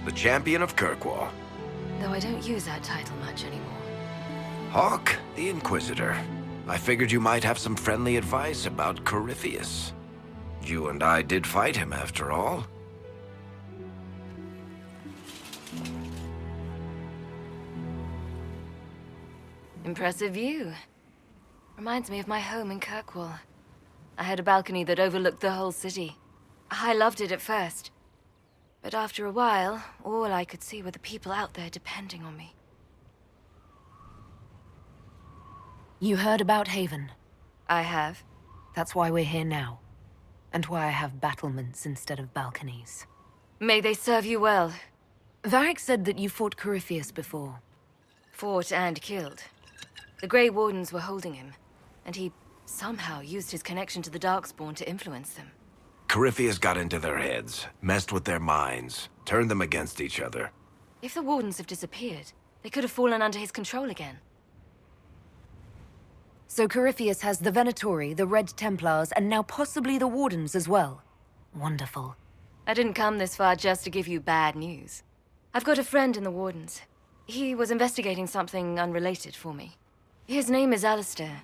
the champion of Kirkwall. Though I don't use that title much anymore. Hawke, the Inquisitor. I figured you might have some friendly advice about Corypheus. You and I did fight him, after all. Impressive view. Reminds me of my home in Kirkwall. I had a balcony that overlooked the whole city. I loved it at first. But after a while, all I could see were the people out there depending on me. You heard about Haven. I have. That's why we're here now. And why I have battlements instead of balconies. May they serve you well. Varric said that you fought Corypheus before. Fought and killed. The Grey Wardens were holding him, and he somehow used his connection to the Darkspawn to influence them. Corypheus got into their heads, messed with their minds, turned them against each other. If the Wardens have disappeared, they could have fallen under his control again. So Corypheus has the Venatori, the Red Templars, and now possibly the Wardens as well. Wonderful. I didn't come this far just to give you bad news. I've got a friend in the Wardens. He was investigating something unrelated for me. His name is Alistair.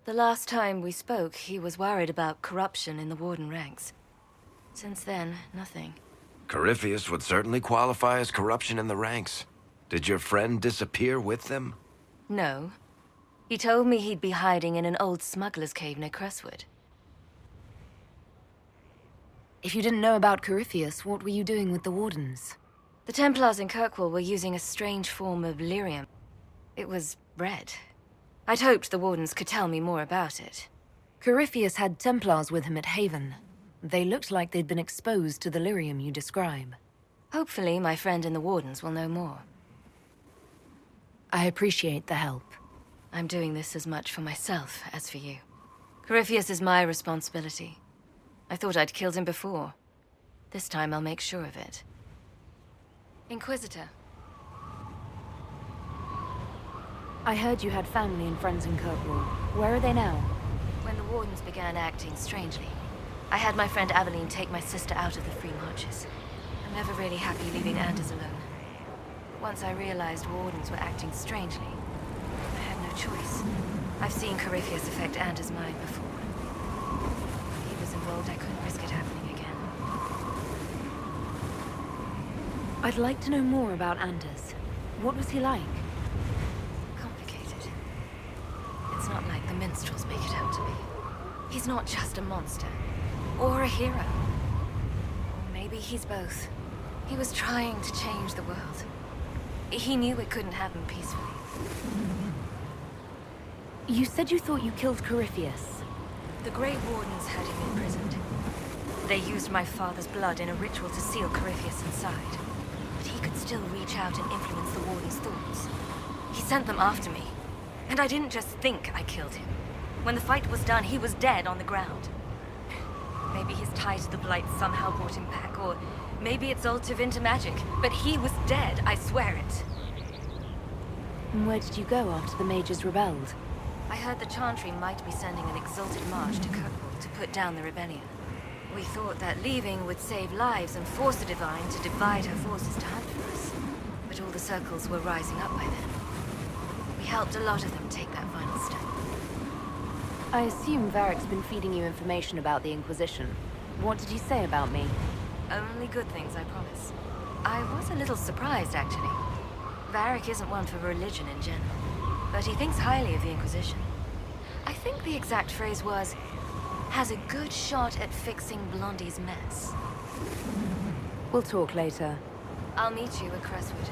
The last time we spoke, he was worried about corruption in the Warden ranks. Since then, nothing. Corypheus would certainly qualify as corruption in the ranks. Did your friend disappear with them? No. He told me he'd be hiding in an old smuggler's cave near Crestwood. If you didn't know about Corypheus, what were you doing with the Wardens? The Templars in Kirkwall were using a strange form of lyrium. It was red. I'd hoped the Wardens could tell me more about it. Corypheus had Templars with him at Haven. They looked like they'd been exposed to the lyrium you describe. Hopefully, my friend in the Wardens will know more. I appreciate the help. I'm doing this as much for myself as for you. Corypheus is my responsibility. I thought I'd killed him before. This time I'll make sure of it. Inquisitor. I heard you had family and friends in Kirkwall. Where are they now? When the Wardens began acting strangely, I had my friend Aveline take my sister out of the Free Marches. I'm never really happy leaving Anders alone. Once I realized Wardens were acting strangely, I had no choice. I've seen Corypheus affect Anders' mind before. If he was involved, I couldn't risk it happening again. I'd like to know more about Anders. What was he like? Complicated. It's not like the minstrels make it out to be. He's not just a monster. Or a hero. Or maybe he's both. He was trying to change the world. He knew it couldn't happen peacefully. You said you thought you killed Corypheus. The Grey Wardens had him imprisoned. They used my father's blood in a ritual to seal Corypheus inside. But he could still reach out and influence the Warden's thoughts. He sent them after me. And I didn't just think I killed him. When the fight was done, he was dead on the ground. Maybe his tie to the Blight somehow brought him back, or maybe it's all Tevinter magic. But he was dead, I swear it. And where did you go after the mages rebelled? I heard the Chantry might be sending an exalted march to Kirkwall to put down the rebellion. We thought that leaving would save lives and force the Divine to divide her forces to hunt for us. But all the circles were rising up by then. We helped a lot of them take that final step. I assume Varric's been feeding you information about the Inquisition. What did he say about me? Only good things, I promise. I was a little surprised, actually. Varric isn't one for religion in general, but he thinks highly of the Inquisition. I think the exact phrase was, has a good shot at fixing Blondie's mess. We'll talk later. I'll meet you at Crestwood.